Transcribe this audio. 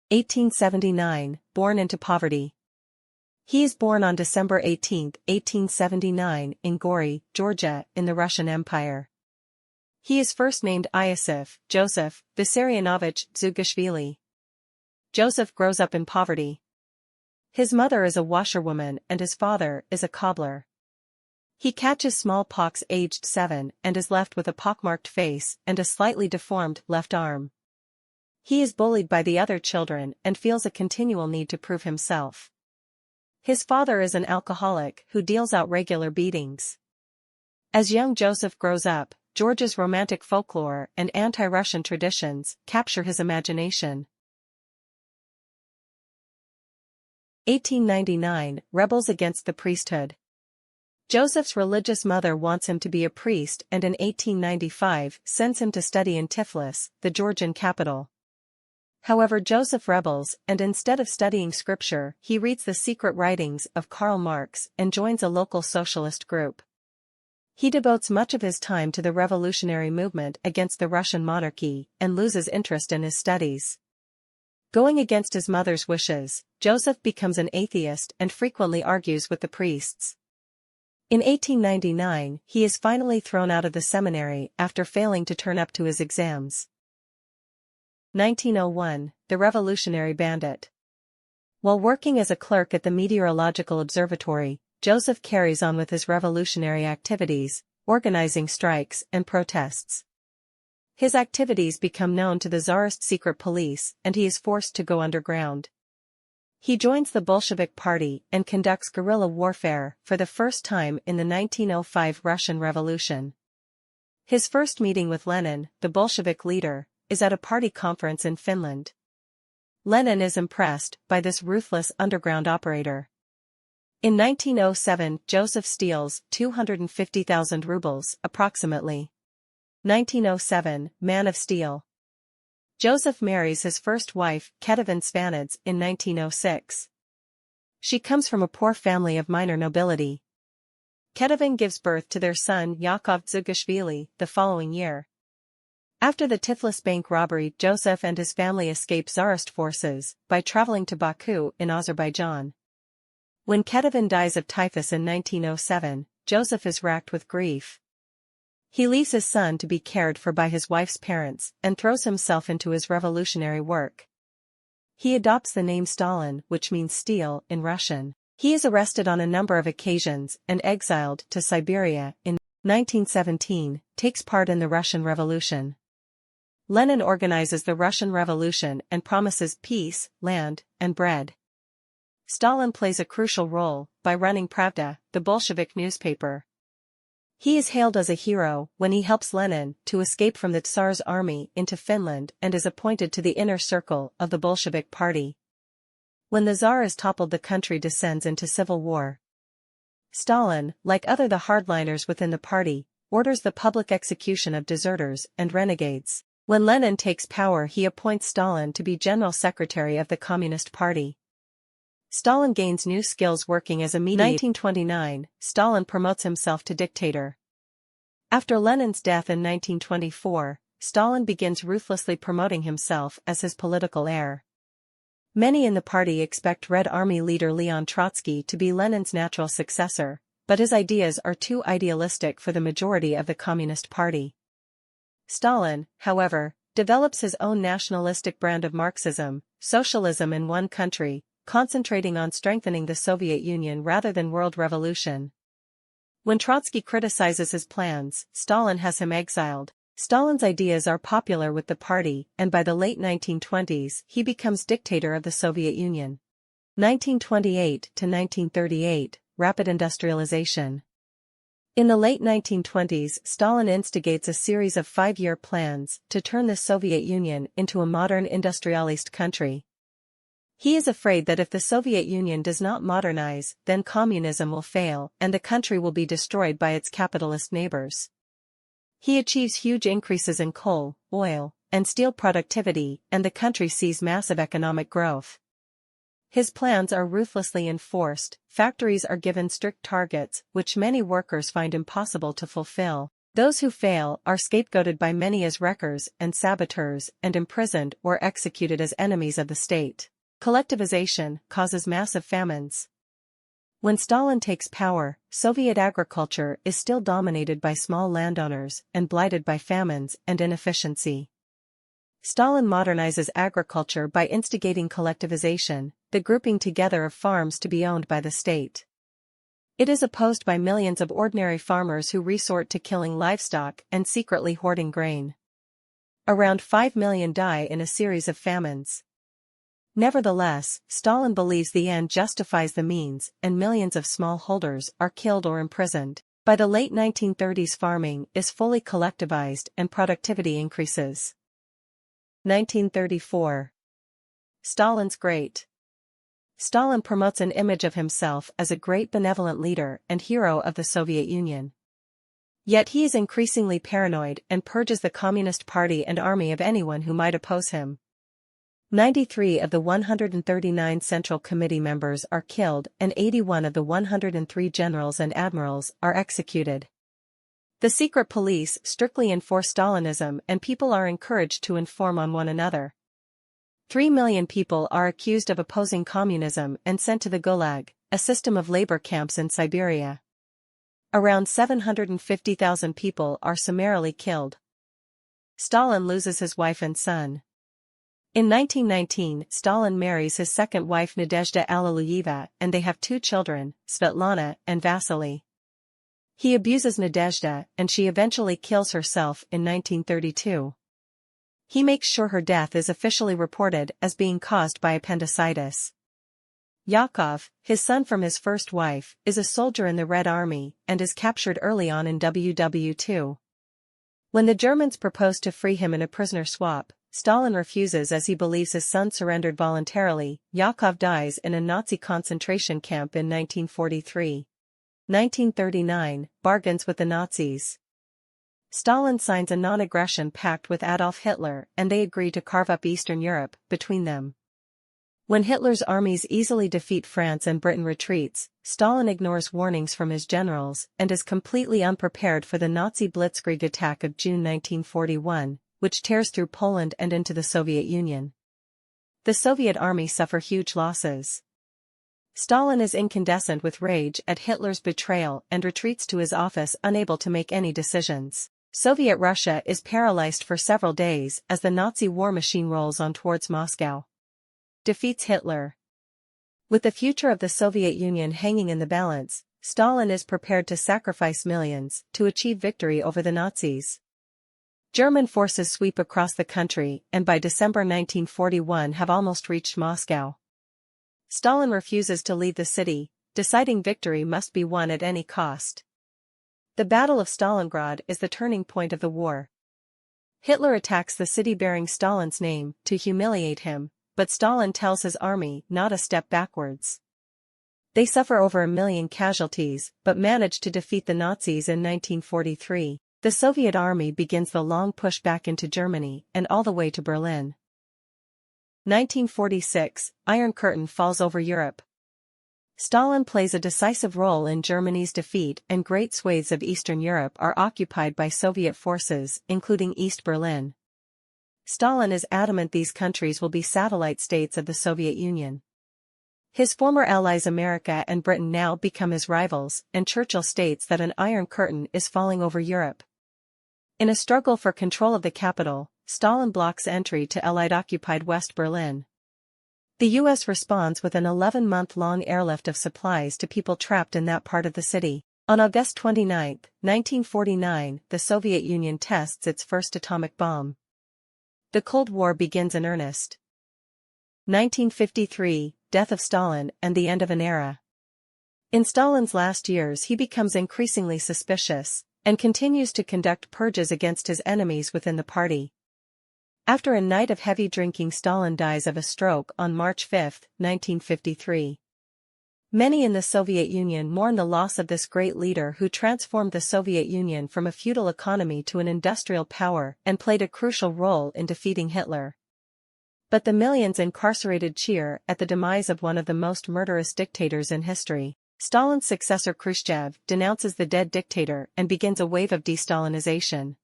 1879, born into poverty. He is born on December 18, 1879, in Gori, Georgia, in the Russian Empire. He is first named Iosif Joseph Vissarionovich Dzugashvili. Joseph grows up in poverty. His mother is a washerwoman and his father is a cobbler. He catches smallpox aged 7 and is left with a pockmarked face and a slightly deformed left arm. He is bullied by the other children and feels a continual need to prove himself. His father is an alcoholic who deals out regular beatings. As young Joseph grows up, Georgia's romantic folklore and anti-Russian traditions capture his imagination. 1899, rebels against the priesthood. Joseph's religious mother wants him to be a priest and in 1895 sends him to study in Tiflis, the Georgian capital. However, Joseph rebels, and instead of studying scripture, he reads the secret writings of Karl Marx and joins a local socialist group. He devotes much of his time to the revolutionary movement against the Russian monarchy and loses interest in his studies. Going against his mother's wishes, Joseph becomes an atheist and frequently argues with the priests. In 1899, he is finally thrown out of the seminary after failing to turn up to his exams. 1901, the Revolutionary Bandit. While working as a clerk at the Meteorological Observatory, Joseph carries on with his revolutionary activities, organizing strikes and protests. His activities become known to the Tsarist secret police and he is forced to go underground. He joins the Bolshevik Party and conducts guerrilla warfare for the first time in the 1905 Russian Revolution. His first meeting with Lenin, the Bolshevik leader, is at a party conference in Finland. Lenin is impressed by this ruthless underground operator. In 1907, Joseph steals 250,000 rubles, approximately. 1907, Man of Steel. Joseph marries his first wife, Ketevan Svanidze, in 1906. She comes from a poor family of minor nobility. Ketevan gives birth to their son Yakov Dzugashvili the following year. After the Tiflis bank robbery, Joseph and his family escape Tsarist forces by traveling to Baku in Azerbaijan. When Ketevan dies of typhus in 1907, Joseph is racked with grief. He leaves his son to be cared for by his wife's parents and throws himself into his revolutionary work. He adopts the name Stalin, which means steel in Russian. He is arrested on a number of occasions and exiled to Siberia in 1917, takes part in the Russian Revolution. Lenin organizes the Russian Revolution and promises peace, land, and bread. Stalin plays a crucial role by running Pravda, the Bolshevik newspaper. He is hailed as a hero when he helps Lenin to escape from the Tsar's army into Finland and is appointed to the inner circle of the Bolshevik Party. When the Tsar is toppled, the country descends into civil war. Stalin, like the hardliners within the party, orders the public execution of deserters and renegades. When Lenin takes power, he appoints Stalin to be General Secretary of the Communist Party. Stalin gains new skills working as a mediator. 1929, Stalin promotes himself to dictator. After Lenin's death in 1924, Stalin begins ruthlessly promoting himself as his political heir. Many in the party expect Red Army leader Leon Trotsky to be Lenin's natural successor, but his ideas are too idealistic for the majority of the Communist Party. Stalin, however, develops his own nationalistic brand of Marxism, socialism in one country, concentrating on strengthening the Soviet Union rather than world revolution. When Trotsky criticizes his plans, Stalin has him exiled. Stalin's ideas are popular with the party, and by the late 1920s, he becomes dictator of the Soviet Union. 1928 to 1938, rapid industrialization. In the late 1920s, Stalin instigates a series of 5-year plans to turn the Soviet Union into a modern industrialist country. He is afraid that if the Soviet Union does not modernize, then communism will fail and the country will be destroyed by its capitalist neighbors. He achieves huge increases in coal, oil, and steel productivity, and the country sees massive economic growth. His plans are ruthlessly enforced, factories are given strict targets which many workers find impossible to fulfill. Those who fail are scapegoated by many as wreckers and saboteurs and imprisoned or executed as enemies of the state. Collectivization causes massive famines. When Stalin takes power, Soviet agriculture is still dominated by small landowners and blighted by famines and inefficiency. Stalin modernizes agriculture by instigating collectivization, the grouping together of farms to be owned by the state. It is opposed by millions of ordinary farmers who resort to killing livestock and secretly hoarding grain. Around 5 million die in a series of famines. Nevertheless, Stalin believes the end justifies the means, and millions of smallholders are killed or imprisoned. By the late 1930s, farming is fully collectivized and productivity increases. 1934. Stalin's Great. Stalin promotes an image of himself as a great benevolent leader and hero of the Soviet Union. Yet he is increasingly paranoid and purges the Communist Party and army of anyone who might oppose him. 93 of the 139 Central Committee members are killed and 81 of the 103 generals and admirals are executed. The secret police strictly enforce Stalinism and people are encouraged to inform on one another. 3 million people are accused of opposing communism and sent to the Gulag, a system of labor camps in Siberia. Around 750,000 people are summarily killed. Stalin loses his wife and son. In 1919, Stalin marries his second wife Nadezhda Alliluyeva and they have 2 children, Svetlana and Vasily. He abuses Nadezhda and she eventually kills herself in 1932. He makes sure her death is officially reported as being caused by appendicitis. Yakov, his son from his first wife, is a soldier in the Red Army and is captured early on in WW2. When the Germans propose to free him in a prisoner swap, Stalin refuses as he believes his son surrendered voluntarily. Yakov dies in a Nazi concentration camp in 1943. 1939, bargains with the Nazis. Stalin signs a non-aggression pact with Adolf Hitler and they agree to carve up Eastern Europe between them. When Hitler's armies easily defeat France and Britain retreats, Stalin ignores warnings from his generals and is completely unprepared for the Nazi blitzkrieg attack of June 1941, which tears through Poland and into the Soviet Union. The Soviet army suffer huge losses. Stalin is incandescent with rage at Hitler's betrayal and retreats to his office unable to make any decisions. Soviet Russia is paralyzed for several days as the Nazi war machine rolls on towards Moscow. Defeats Hitler. With the future of the Soviet Union hanging in the balance, Stalin is prepared to sacrifice millions to achieve victory over the Nazis. German forces sweep across the country and by December 1941 have almost reached Moscow. Stalin refuses to leave the city, deciding victory must be won at any cost. The Battle of Stalingrad is the turning point of the war. Hitler attacks the city bearing Stalin's name to humiliate him, but Stalin tells his army not a step backwards. They suffer over 1 million casualties but manage to defeat the Nazis in 1943. The Soviet army begins the long push back into Germany and all the way to Berlin. 1946, Iron Curtain falls over Europe. Stalin plays a decisive role in Germany's defeat and great swathes of Eastern Europe are occupied by Soviet forces, including East Berlin. Stalin is adamant these countries will be satellite states of the Soviet Union. His former allies America and Britain now become his rivals, and Churchill states that an Iron Curtain is falling over Europe. In a struggle for control of the capital, Stalin blocks entry to Allied-occupied West Berlin. The U.S. responds with an 11-month-long airlift of supplies to people trapped in that part of the city. On August 29, 1949, the Soviet Union tests its first atomic bomb. The Cold War begins in earnest. 1953, death of Stalin and the end of an era. In Stalin's last years he becomes increasingly suspicious, and continues to conduct purges against his enemies within the party. After a night of heavy drinking, Stalin dies of a stroke on March 5, 1953. Many in the Soviet Union mourn the loss of this great leader who transformed the Soviet Union from a feudal economy to an industrial power and played a crucial role in defeating Hitler. But the millions incarcerated cheer at the demise of one of the most murderous dictators in history. Stalin's successor Khrushchev denounces the dead dictator and begins a wave of de-Stalinization.